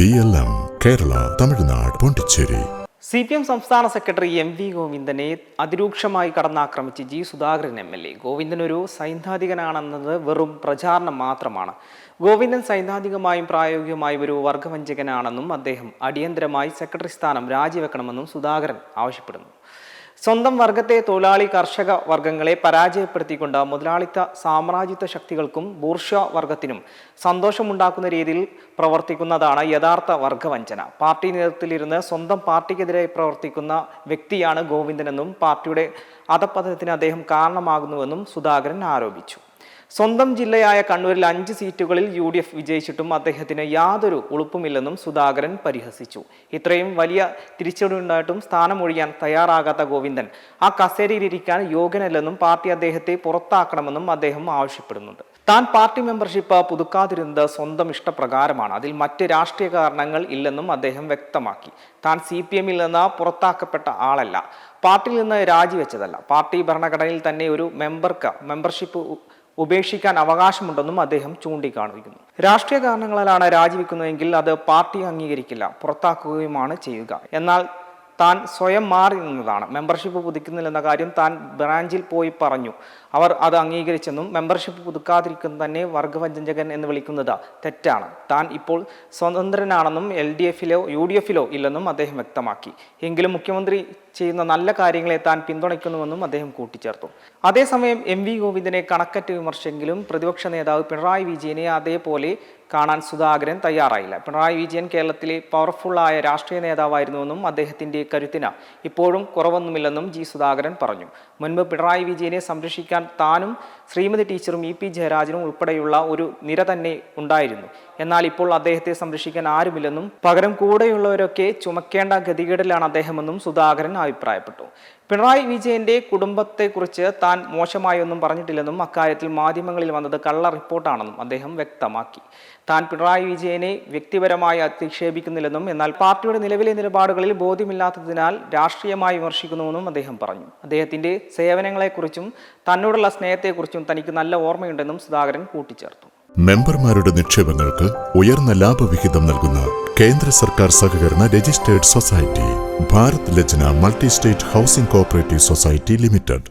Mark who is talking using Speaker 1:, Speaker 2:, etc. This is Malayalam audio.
Speaker 1: BLM കേരള തമിഴ്നാട് പോണ്ടിച്ചേരി.
Speaker 2: CPM സംസ്ഥാന secretary MV ഗോവിന്ദനെ അതിരൂക്ഷമായി കടന്നാക്രമിച്ച് G Sudhakaran MLA. Govindan ഒരു സൈദ്ധാന്തികനാണെന്നത് വെറും പ്രചാരണം മാത്രമാണ്. ഗോവിന്ദൻ സൈദ്ധാന്തികമായും പ്രായോഗികമായും ഒരു വർഗവഞ്ചകനാണെന്നും അദ്ദേഹം അടിയന്തരമായി സെക്രട്ടറി സ്ഥാനം രാജിവെക്കണമെന്നും സുധാകരൻ ആവശ്യപ്പെടുന്നു. സ്വന്തം വർഗത്തെ തൊഴിലാളി കർഷക വർഗങ്ങളെ പരാജയപ്പെടുത്തിക്കൊണ്ട് മുതലാളിത്ത സാമ്രാജ്യത്വ ശക്തികൾക്കും ബൂർഷ്വാ വർഗത്തിനും സന്തോഷമുണ്ടാക്കുന്ന രീതിയിൽ പ്രവർത്തിക്കുന്നതാണ് യഥാർത്ഥ വർഗവഞ്ചന. പാർട്ടി നേതൃത്വത്തിലിരുന്ന് സ്വന്തം പാർട്ടിക്കെതിരെ പ്രവർത്തിക്കുന്ന വ്യക്തിയാണ് ഗോവിന്ദനെന്നും പാർട്ടിയുടെ അധപതനത്തിന് അദ്ദേഹം കാരണമാകുന്നുവെന്നും സുധാകരൻ ആരോപിച്ചു. സ്വന്തം ജില്ലയായ കണ്ണൂരിൽ 5 സീറ്റുകളിൽ UDF വിജയിച്ചിട്ടും അദ്ദേഹത്തിന് യാതൊരു ഉളുപ്പുമില്ലെന്നും സുധാകരൻ പരിഹസിച്ചു. ഇത്രയും വലിയ തിരിച്ചടിയുണ്ടായിട്ടും സ്ഥാനമൊഴിയാൻ തയ്യാറാകാത്ത ഗോവിന്ദൻ ആ കസേരയിലിരിക്കാൻ യോഗ്യനല്ലെന്നും പാർട്ടി അദ്ദേഹത്തെ പുറത്താക്കണമെന്നും അദ്ദേഹം ആവശ്യപ്പെടുന്നുണ്ട്. താൻ പാർട്ടി മെമ്പർഷിപ്പ് പുതുക്കാതിരുന്നത് സ്വന്തം ഇഷ്ടപ്രകാരമാണ്. അതിൽ മറ്റ് രാഷ്ട്രീയ കാരണങ്ങൾ ഇല്ലെന്നും അദ്ദേഹം വ്യക്തമാക്കി. താൻ CPM-ൽ നിന്ന് പുറത്താക്കപ്പെട്ട ആളല്ല, പാർട്ടിയിൽ നിന്ന് രാജിവെച്ചതല്ല. പാർട്ടി ഭരണഘടനയിൽ തന്നെ ഒരു മെമ്പർഷിപ്പ് ഉപേക്ഷിക്കാൻ അവകാശമുണ്ടെന്നും അദ്ദേഹം ചൂണ്ടിക്കാണിക്കുന്നു. രാഷ്ട്രീയ കാരണങ്ങളാലാണ് രാജിവെക്കുന്നതെങ്കിൽ അത് പാർട്ടി അംഗീകരിക്കില്ല, പുറത്താക്കുകയുമാണ് ചെയ്യുക. എന്നാൽ താൻ സ്വയം മാറി നിന്നതാണ്. മെമ്പർഷിപ്പ് പുതുക്കുന്നില്ലെന്ന കാര്യം താൻ ബ്രാഞ്ചിൽ പോയി പറഞ്ഞു. അവർ അത് അംഗീകരിച്ചെന്നും മെമ്പർഷിപ്പ് പുതുക്കാതിരിക്കുന്നത് തന്നെ വർഗവഞ്ചകൻ എന്ന് വിളിക്കുന്നത് തെറ്റാണ്. താൻ ഇപ്പോൾ സ്വതന്ത്രനാണെന്നും LDF-ലോ UDF-ലോ ഇല്ലെന്നും അദ്ദേഹം വ്യക്തമാക്കി. എങ്കിലും മുഖ്യമന്ത്രി ചെയ്യുന്ന നല്ല കാര്യങ്ങളെ താൻ പിന്തുണയ്ക്കുന്നുവെന്നും അദ്ദേഹം കൂട്ടിച്ചേർത്തു. അതേസമയം MV ഗോവിന്ദനെ കണക്കറ്റ് വിമർശിച്ചെങ്കിലും പ്രതിപക്ഷ നേതാവ് പിണറായി വിജയനെ അതേപോലെ കാണാൻ സുധാകരൻ തയ്യാറായില്ല. പിണറായി വിജയൻ കേരളത്തിലെ പവർഫുള്ളായ രാഷ്ട്രീയ നേതാവായിരുന്നുവെന്നും അദ്ദേഹത്തിൻ്റെ കരുത്തിന് ഇപ്പോഴും കുറവൊന്നുമില്ലെന്നും G സുധാകരൻ പറഞ്ഞു. മുൻപ് പിണറായി വിജയനെ സംരക്ഷിക്കാൻ താനും ശ്രീമതി ടീച്ചറും EP ജയരാജനും ഉൾപ്പെടെയുള്ള ഒരു നിര തന്നെ ഉണ്ടായിരുന്നു. എന്നാൽ ഇപ്പോൾ അദ്ദേഹത്തെ സംരക്ഷിക്കാൻ ആരുമില്ലെന്നും പകരം കൂടെയുള്ളവരൊക്കെ ചുമക്കേണ്ട ഗതികേടിലാണ് അദ്ദേഹമെന്നും സുധാകരൻ അഭിപ്രായപ്പെട്ടു. പിണറായി വിജയന്റെ കുടുംബത്തെക്കുറിച്ച് താൻ മോശമായൊന്നും പറഞ്ഞിട്ടില്ലെന്നും അക്കാര്യത്തിൽ മാധ്യമങ്ങളിൽ വന്നത് കള്ള റിപ്പോർട്ടാണെന്നും അദ്ദേഹം വ്യക്തമാക്കി. താൻ പിണറായി വിജയനെ വ്യക്തിപരമായി അധിക്ഷേപിക്കുന്നില്ലെന്നും എന്നാൽ പാർട്ടിയുടെ നിലവിലെ നിലപാടുകളിൽ ബോധ്യമില്ലാത്തതിനാൽ രാഷ്ട്രീയമായി വിമർശിക്കുന്നുവെന്നും അദ്ദേഹം പറഞ്ഞു. അദ്ദേഹത്തിന്റെ സേവനങ്ങളെക്കുറിച്ചും തന്നോടുള്ള സ്നേഹത്തെക്കുറിച്ചും തനിക്ക് നല്ല ഓർമ്മയുണ്ടെന്നും സുധാകരൻ കൂട്ടിച്ചേർത്തു.
Speaker 1: മെമ്പർമാരുടെ നിക്ഷേപങ്ങൾക്ക് ഉയർന്ന ലാഭവിഹിതം നൽകുന്ന കേന്ദ്ര സർക്കാർ സഹകരണ registered society Bharat Lajna multi state housing cooperative society limited.